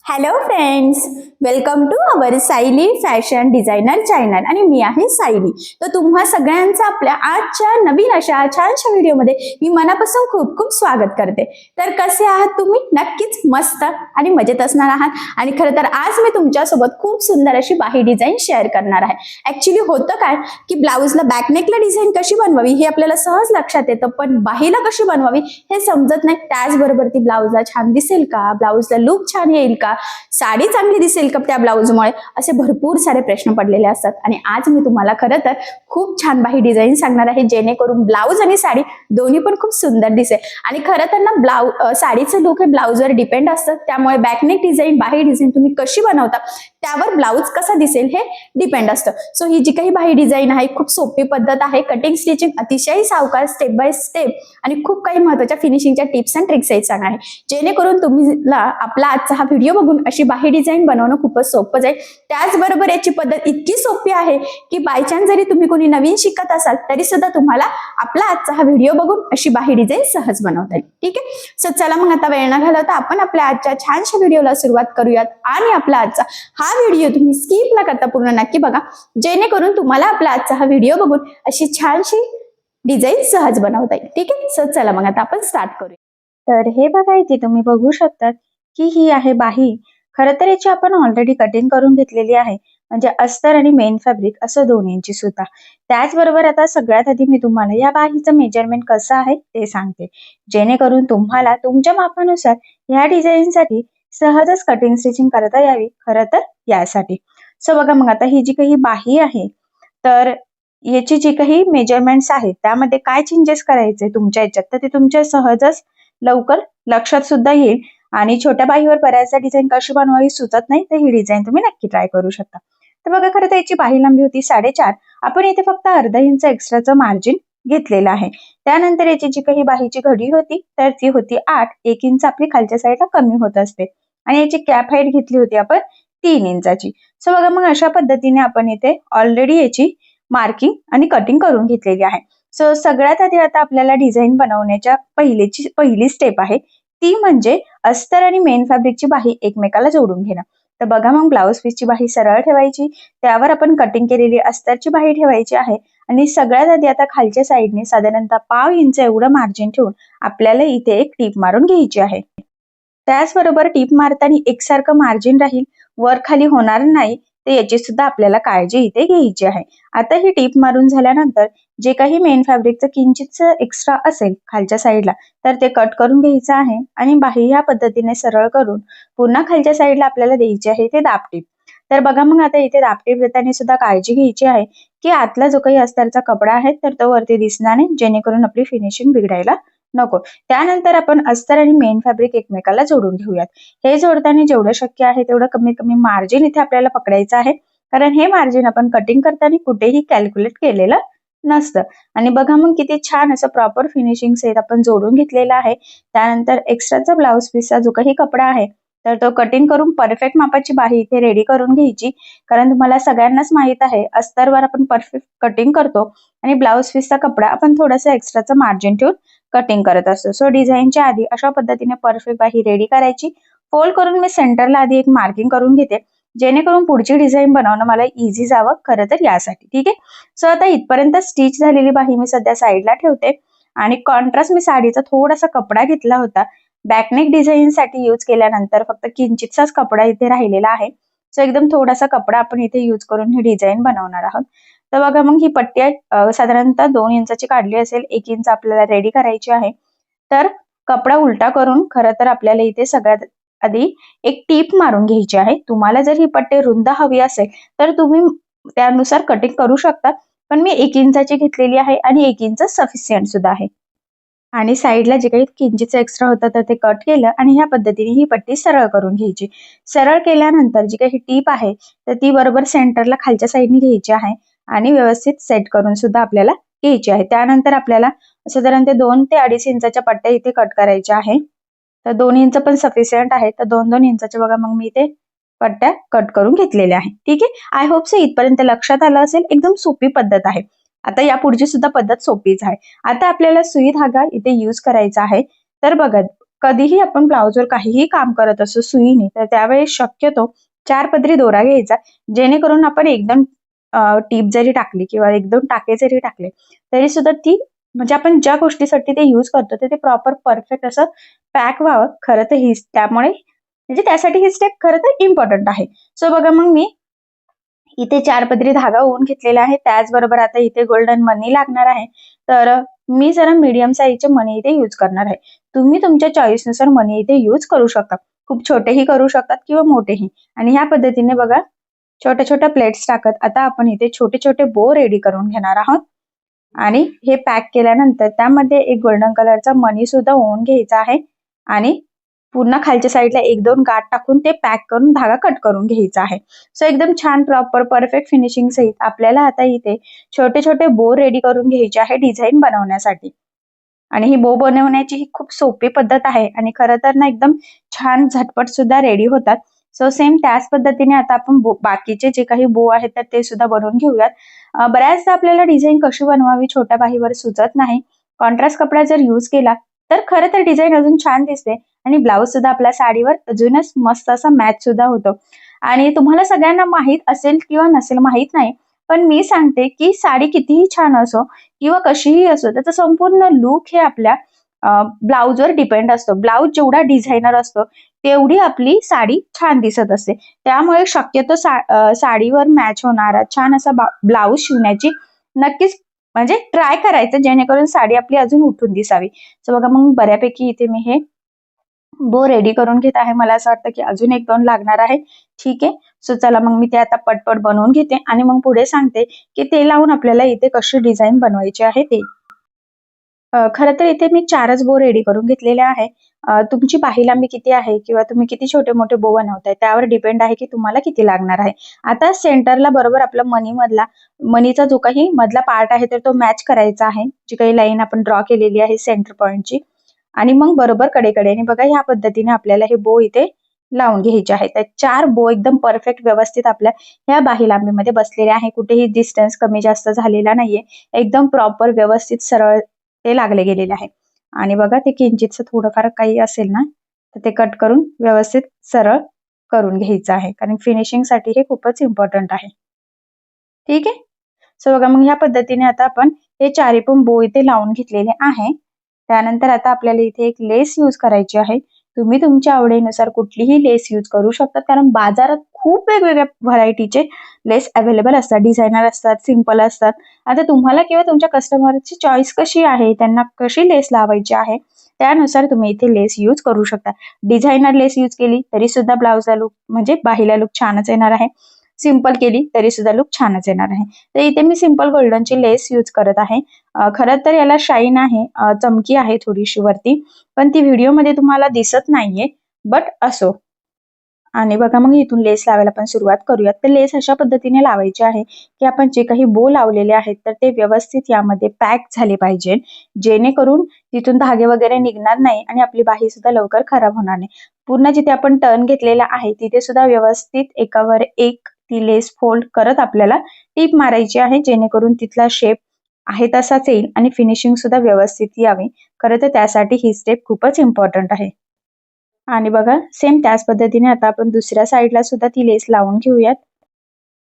Hello friends, welcome to our Sayali fashion designer channel आणि मी आहे सायली. तर तुम्हा सगळ्यांचं आपल्या आजच्या नवीन अशा छानशा व्हिडिओमध्ये मी मनापासून खूप खूप स्वागत करते. तर कसे आहात तुम्ही? नक्कीच मस्त आणि मजेत असणार आहात. आणि खरं तर आज मी तुमच्यासोबत खूप सुंदर अशी बाही डिझाईन शेअर करणार आहे. ऍक्च्युली होतं काय की ब्लाऊजला बॅकनेकला डिझाईन कशी बनवावी हे आपल्याला सहज लक्षात येतं, पण बाहीला कशी बनवावी हे समजत नाही. त्याचबरोबर ती ब्लाऊजला छान दिसेल का, ब्लाऊजला लुक छान येईल का, साडी चांगली दिसेल का त्या ब्लाऊजमुळे, असे भरपूर सारे प्रश्न पडलेले असतात. आणि आज मी तुम्हाला खरं तर खूप छान बाही डिझाईन सांगणार आहे, जेणेकरून ब्लाऊज आणि साडी दोन्ही पण खूप सुंदर दिसेल. आणि खरं तर ना साडीचं लुक हे ब्लाऊजवर डिपेंड असतं, त्यामुळे बॅकनेक डिझाईन बाही डिझाईन तुम्ही कशी बनवता त्यावर ब्लाऊज कसा दिसेल हे डिपेंड असतं. सो ही जी काही बाही डिझाईन आहे खूप सोपी पद्धत आहे. कटिंग स्टिचिंग अतिशय सावकाश, स्टेप बाय स्टेप आणि खूप काही महत्त्वाच्या फिनिशिंगच्या टिप्स अँड ट्रिक्स सांगणार आहे, जेणेकरून तुम्हाला आपला आजचा हा व्हिडिओ बघून अशी बाही डिझाईन बनवणं खूपच सोपं जाईल. त्याचबरोबर याची पद्धत इतकी सोपी आहे की बाय चान्स जरी तुम्ही कोणी नवीन शिकत असाल तरी सुद्धा तुम्हाला आपला आजचा हा व्हिडिओ बघून अशी बाही डिझाईन सहज बनवता येईल. ठीक आहे, सो चला मग आता वेळ न घालवता आपण आपल्या आजच्या छानशा व्हिडिओला सुरुवात करूयात. आणि आपला आजचा हा व्हिडिओ तुम्ही स्किप न करता पूर्ण नक्की बघा, जेणेकरून तुम्हाला आपला आजचा हा व्हिडिओ बघून अशी छानशी डिझाईन सहज बनवता येईल. ठीक आहे, सो चला मग आता आपण स्टार्ट करूया. तर हे बघा, इथे तुम्ही बघू शकता की ही आहे बाही. खरं तर याची आपण ऑलरेडी कटिंग करून घेतलेली आहे, म्हणजे अस्तर आणि मेन फॅब्रिक असं दोन्हींची सुद्धा. त्याचबरोबर आता सगळ्यात आधी मी तुम्हाला या बाहीचं मेजरमेंट कसं आहे ते सांगते, जेणेकरून तुम्हाला तुमच्या मापानुसार ह्या डिझाईनसाठी सहजच कटिंग स्टिचिंग करता यावी. खरं तर यासाठी सो बघा, मग आता ही जी काही बाही आहे, तर याची जी काही मेजरमेंट्स आहेत त्यामध्ये काय चेंजेस करायचे तुमच्या याच्यात, तर ते तुमच्या सहजच लवकर लक्षात सुद्धा येईल. आणि छोट्या बाहीवर बऱ्याचदा डिझाईन कशी बनवावी सुचत नाही, तर ही डिझाईन तुम्ही नक्की ट्राय करू शकता. तर बघा, खरं तर याची बाही लांबी होती 4.5. आपण इथे फक्त अर्धा इंच एक्स्ट्राचं मार्जिन घेतलेलं आहे. त्यानंतर याची जी काही बाहीची घडी होती तर ती होती 8. 1 इंच आपली खालच्या साईडला कमी होत असते. आणि याची कॅप हाईट घेतली होती आपण 3 इंचाची. सो बघा, मग अशा पद्धतीने आपण इथे ऑलरेडी याची मार्किंग आणि कटिंग करून घेतलेली आहे. सो सगळ्यात आधी आता आपल्याला डिझाईन बनवण्याच्या पहिली स्टेप आहे ती म्हणजे अस्तर आणि मेन फॅब्रिकची बाही एकमेकाला जोडून घेणं. तर बघा, मग ब्लाऊज पीसची बाही सरळ ठेवायची, त्यावर आपण कटिंग केलेली अस्तरची बाही ठेवायची आहे. आणि सगळ्यात आधी आता खालच्या साईडने साधारणतः पाव इंच एवढं मार्जिन ठेवून आपल्याला इथे एक टीप मारून घ्यायची आहे. त्याचबरोबर टीप मारताना एकसारखं मार्जिन राहील, वर खाली होणार नाही, तर याची सुद्धा आपल्याला काळजी इथे घ्यायची आहे. आता ही टीप मारून झाल्यानंतर जे काही मेन फॅब्रिकचं किंचित एक्स्ट्रा असेल खालच्या साईडला तर ते कट करून घ्यायचं आहे. आणि बाही ह्या पद्धतीने सरळ करून पुन्हा खालच्या साईडला आपल्याला द्यायची आहे ते दाबटीप. तर बघा, मग आता इथे दाबटीप देताना सुद्धा काळजी घ्यायची आहे की आतला जो काही अस्तरचा कपडा आहे तर तो वरती दिसणार नाही, जेणेकरून आपली फिनिशिंग बिघडायला नको. त्यानंतर आपण अस्तर आणि मेन फॅब्रिक एकमेकाला जोडून घेऊयात. हे जोडताना जेवढं शक्य आहे तेवढं कमीत कमी मार्जिन इथे आपल्याला पकडायचं आहे, कारण हे मार्जिन आपण कटिंग करताना कुठेही कॅल्क्युलेट केलेलं नसतं. आणि बघा, मग किती छान असं प्रॉपर फिनिशिंग सेट आपण जोडून घेतलेला आहे. त्यानंतर एक्स्ट्राचा ब्लाऊज पीसचा जो काही कपडा आहे तर तो कटिंग करून परफेक्ट मापाची बाही इथे रेडी करून घ्यायची, कारण तुम्हाला सगळ्यांनाच माहित आहे अस्तरवर आपण परफेक्ट कटिंग करतो आणि ब्लाऊज पीसचा कपडा आपण थोडासा एक्स्ट्राचं मार्जिन ठेवून कटिंग करत असतो. सो डिझाईनच्या आधी अशा पद्धतीने परफेक्ट बाही रेडी करायची. फोल्ड करून मी सेंटरला आधी एक मार्किंग करून घेते, जेणेकरून पुढची डिझाईन बनवणं मला इझी जावं, खरं तर यासाठी. ठीक आहे, सो आता इथपर्यंत स्टिच झालेली बाही मी सध्या साईडला ठेवते. आणि कॉन्ट्रास्ट मी साडीचा थोडासा कपडा घेतला होता, बॅकनेक डिझाईन साठी यूज केल्यानंतर फक्त किंचितसाच कपडा इथे राहिलेला आहे. सो एकदम थोडासा कपडा आपण इथे यूज करून ही डिझाईन बनवणार आहोत. तर बघा, मग ही पट्टी साधारणतः 2 इंचाची काढली असेल, 1 इंच आपल्याला रेडी करायची आहे. तर कपडा उलटा करून खरं तर आपल्याला इथे सगळ्यात आधी एक टीप मारून घ्यायची आहे. तुम्हाला जर ही पट्टी रुंद हवी असेल तर तुम्ही त्यानुसार कटिंग करू शकता, पण मी 1 इंचाची घेतलेली आहे आणि 1 इंच सफिशियंट सुद्धा आहे. आणि साईडला जे काही किंचित एक्स्ट्रा होतं तर ते कट केलं आणि ह्या पद्धतीने ही पट्टी सरळ करून घ्यायची. सरळ केल्यानंतर जी काही टीप आहे तर ती बरोबर सेंटरला खालच्या साईडने घ्यायची आहे आणि व्यवस्थित सेट करून सुद्धा आपल्याला घ्यायची आहे. त्यानंतर आपल्याला साधारणतः 2 ते 2.5 इंचाच्या पट्ट्या इथे कट करायच्या आहे. तर 2 इंच पण सफिशियंट आहे, तर 2-2 इंचाच्या बघा मग मी इथे पट्ट्या कट करून घेतलेल्या आहे. ठीक आहे, आय होप सो इथपर्यंत लक्षात आलं असेल. एकदम सोपी पद्धत आहे. आता या पुढची सुद्धा पद्धत सोपीच आहे. आता आपल्याला सुई धागा इथे यूज करायचा आहे. तर बघा, कधीही आपण ब्लाउजवर काहीही काम करत असो सुईने, तर त्यावेळेस शक्यतो 4 पदरी दोरा घ्यायचा, जेणेकरून आपण एकदम टीप जरी टाकली किंवा एकदम टाके जरी टाकले तरी सुद्धा ती म्हणजे आपण ज्या गोष्टीसाठी ते यूज करतो ते प्रॉपर परफेक्ट असं पॅक व्हावं. खरं तर ही त्यामुळे म्हणजे त्यासाठी ही स्टेप खरं तर इम्पॉर्टंट आहे. सो बघा मग मी इथे 4 पदरी धागा ओवून घेतलेला आहे. त्याचबरोबर आता इथे गोल्डन मनी लागणार आहे. तर मी जरा मीडियम साईजचे मनी इथे यूज करणार आहे. तुम्ही तुमच्या चॉईसनुसार मनी इथे यूज करू शकता. खूप छोटेही करू शकतात किंवा मोठेही. आणि ह्या पद्धतीने बघा छोट्या छोट्या प्लेट्स टाकत आता आपण इथे छोटे छोटे बो रेडी करून घेणार आहोत. आणि हे पॅक केल्यानंतर त्यामध्ये एक गोल्डन कलरचा मनी सुद्धा ओवून घ्यायचा आहे आणि पुन्हा खालच्या साईडला 1-2 गाठ टाकून ते पॅक करून धागा कट करून घ्यायचा आहे. सो एकदम छान प्रॉपर परफेक्ट फिनिशिंग सहित आपल्याला आता इथे छोटे छोटे बो रेडी करून घ्यायचे आहे डिझाईन बनवण्यासाठी. आणि ही बो बनवण्याची ही खूप सोपी पद्धत आहे आणि खरं तर ना एकदम छान झटपट सुद्धा रेडी होतात. सो सेम त्याच पद्धतीने आता आपण बाकीचे जे काही बो आहेत तर ते सुद्धा बनवून घेऊयात. बऱ्याचदा आपल्याला डिझाईन कशी बनवावी छोट्या बाहीवर सुचत नाही. कॉन्ट्रास्ट कपडा जर यूज केला तर खरं तर डिझाईन अजून छान दिसते आणि ब्लाऊज सुद्धा आपल्या साडीवर अजूनच मस्त असा मॅच सुद्धा होतो. आणि तुम्हाला सगळ्यांना माहित असेल किंवा नसेल माहित नाही, पण मी सांगते की साडी कितीही छान असो किंवा कशीही असो त्याचं संपूर्ण लुक हे आपल्या ब्लाऊजवर डिपेंड असतो. ब्लाऊज जेवढा डिझायनर असतो तेवढी आपली साडी छान दिसत असते. त्यामुळे शक्यतो साडीवर मॅच होणारा छान असा ब्लाऊज शिवण्याची नक्कीच म्हणजे ट्राय करायचं, जेणेकरून साडी आपली अजून उठून दिसावी. सो बघा मग बऱ्यापैकी इथे मी हे बो रेडी करून घेत आहे. मला असं वाटतं की अजून 1-2 लागणार आहे. ठीक आहे. सो चला मग मी ते आता पटपट बनवून घेते आणि मग पुढे सांगते की ते लावून आपल्याला इथे कशी डिझाईन बनवायची आहे ते. खरं तर इथे मी 4च बो रेडी करून घेतलेले आहे. तुमची बाही लांबी किती आहे किंवा तुम्ही किती छोटे मोठे बो बनवताय त्यावर डिपेंड आहे की तुम्हाला किती लागणार आहे. आता सेंटरला बरोबर आपला मनीचा जो काही मधला पार्ट आहे तर तो मॅच करायचा आहे. जी काही लाईन आपण ड्रॉ केलेली आहे सेंटर पॉइंटची. आणि मग बरोबर कडेकडेने बघा ह्या पद्धतीने आपल्याला हे बो इथे लावून घ्यायचे आहेत. तर 4 बो एकदम परफेक्ट व्यवस्थित आपल्या ह्या बाही लांबीमध्ये बसलेले आहे. कुठेही डिस्टन्स कमी जास्त झालेला नाहीये. एकदम प्रॉपर व्यवस्थित सरळ ते लागले गेलेले आहे. आणि बघा ते किंचितचं थोडंफार काही असेल ना तर ते कट करून व्यवस्थित सरळ करून घ्यायचं आहे, कारण फिनिशिंग साठी हे खूपच इम्पॉर्टंट आहे. ठीक आहे. सो बघा मग ह्या पद्धतीने आता आपण हे 4 पण बो इथे लावून घेतलेले आहे. त्यानंतर आता आपल्याला इथे एक लेस यूज करायची आहे. तुम्ही तुमच्या आवडीनुसार कुठलीही लेस यूज करू शकता, कारण बाजारात खूप वेगवेगळ्या व्हरायटीचे लेस अवेलेबल असतात. डिझायनर असतात, सिंपल असतात. आता तुम्हाला किंवा तुमच्या कस्टमरची चॉईस कशी आहे, त्यांना कशी लेस लावायची आहे त्यानुसार तुम्ही इथे लेस यूज करू शकता. डिझायनर लेस यूज केली तरी सुद्धा ब्लाउजला लुक म्हणजे बाहीला लुक छानच येणार आहे. सिंपल केली तरी सुद्धा लुक छानच येणार आहे. तर इथे मी सिंपल गोल्डनची लेस यूज करत आहे. खरं तर याला शाईन आहे, चमकी आहे थोडीशी वरती, पण ती व्हिडिओमध्ये तुम्हाला दिसत नाहीये, बट असो. आणि बघा मग इथून लेस लावायला आपण सुरुवात करूयात. तर लेस अशा पद्धतीने लावायची आहे की आपण जे काही बो लावलेले आहेत तर ते व्यवस्थित यामध्ये पॅक झाले पाहिजे, जेणेकरून तिथून धागे वगैरे निघणार नाही आणि आपली बाही सुद्धा लवकर खराब होणार नाही. पूर्ण जिथे आपण टर्न घेतलेला आहे तिथे सुद्धा व्यवस्थित एकावर एक ती लेस फोल्ड करत आपल्याला टीप मारायची आहे, जेणेकरून तिथला शेप आहे तसाच येईल आणि फिनिशिंग सुद्धा व्यवस्थित यावी. खरं तर त्यासाठी ही स्टेप खूपच इम्पॉर्टंट आहे. आणि बघा सेम त्याच पद्धतीने आता आपण दुसऱ्या साईडला सुद्धा ती लेस लावून घेऊयात.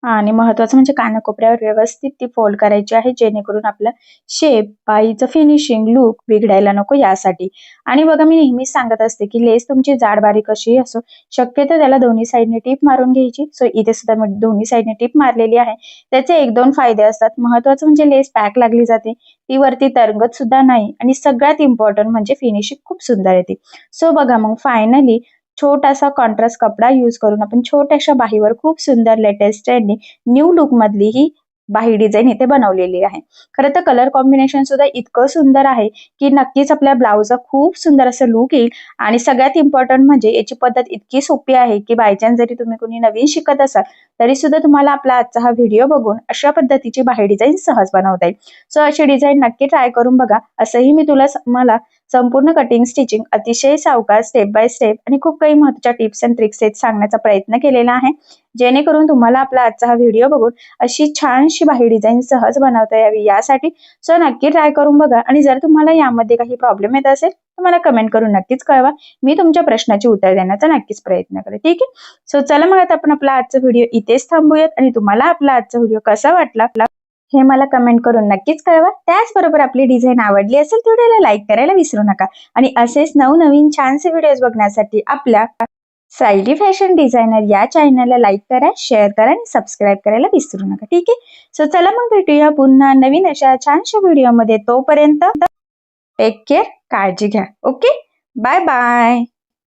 आणि महत्वाचं म्हणजे कानाकोपऱ्यावर व्यवस्थित ती फोल्ड करायची आहे, जेणेकरून आपला शेप, बाहीचं फिनिशिंग, लुक बिघडायला नको यासाठी. आणि बघा मी नेहमीच सांगत असते की लेस तुमची जाड बारीक कशीही असो, शक्यतो त्याला दोन्ही साईडने टीप मारून घ्यायची. सो इथे सुद्धा मी दोन्ही साईडने टीप मारलेली आहे. त्याचे 1-2 फायदे असतात. महत्वाचं म्हणजे लेस पॅक लागली जाते, ती वरती तरंगत सुद्धा नाही आणि सगळ्यात इम्पॉर्टंट म्हणजे फिनिशिंग खूप सुंदर येते. सो बघा मग फायनली छोटासा कॉन्ट्रास्ट कपडा यूज करून आपण छोट्याशा बाहीवर खूप सुंदर लेटेस्ट ट्रेंडिंग न्यू लुक मधली ही बाही डिझाईन इथे बनवलेली आहे. खरं तर कलर कॉम्बिनेशन सुद्धा इतकं सुंदर आहे की नक्कीच आपल्या ब्लाउजचा खूप सुंदर असं लुक येईल. आणि सगळ्यात इम्पॉर्टंट म्हणजे याची पद्धत इतकी सोपी आहे की बायचान्स जरी तुम्ही कोणी नवीन शिकत असाल तरी सुद्धा तुम्हाला आपला आजचा हा व्हिडिओ बघून अशा पद्धतीची बाही डिझाईन सहज बनवता येईल. सो अशी डिझाईन नक्की ट्राय करून बघा. असंही मी मला संपूर्ण कटिंग स्टिचिंग अतिशय सावकाश स्टेप बाय स्टेप आणि खूप काही महत्त्वाच्या टिप्स अँड ट्रिक्स सांगण्याचा प्रयत्न केलेला आहे, जेणेकरून तुम्हाला आपला आजचा हा व्हिडिओ बघून अशी छानशी बाही डिझाईन सहज बनवता यावी यासाठी. सो नक्की ट्राय करून बघा आणि जर तुम्हाला यामध्ये काही प्रॉब्लेम येत असेल तर मला कमेंट करून नक्कीच कळवा. मी तुमच्या प्रश्नाची उत्तर देण्याचा नक्कीच प्रयत्न करेन. ठीक आहे. सो चला मग आता आपण आपला आजचा व्हिडिओ इथेच थांबूयात आणि तुम्हाला आपला आजचा व्हिडिओ कसा वाटला हे मला कमेंट करून नक्कीच कळवा. त्याचबरोबर आपली डिझाईन आवडली असेल तर व्हिडिओला लाईक करायला विसरू नका आणि असेच नवनवीन छानसे व्हिडिओज बघण्यासाठी आपल्या सायली फॅशन डिझायनर या चॅनलला लाईक करा, शेअर करा आणि सबस्क्राईब करायला विसरू नका. ठीक आहे. सो चला मग भेटूया पुन्हा नवीन अशा छानशा व्हिडिओमध्ये. तोपर्यंत टेक केअर, काळजी घ्या. Okay, bye bye.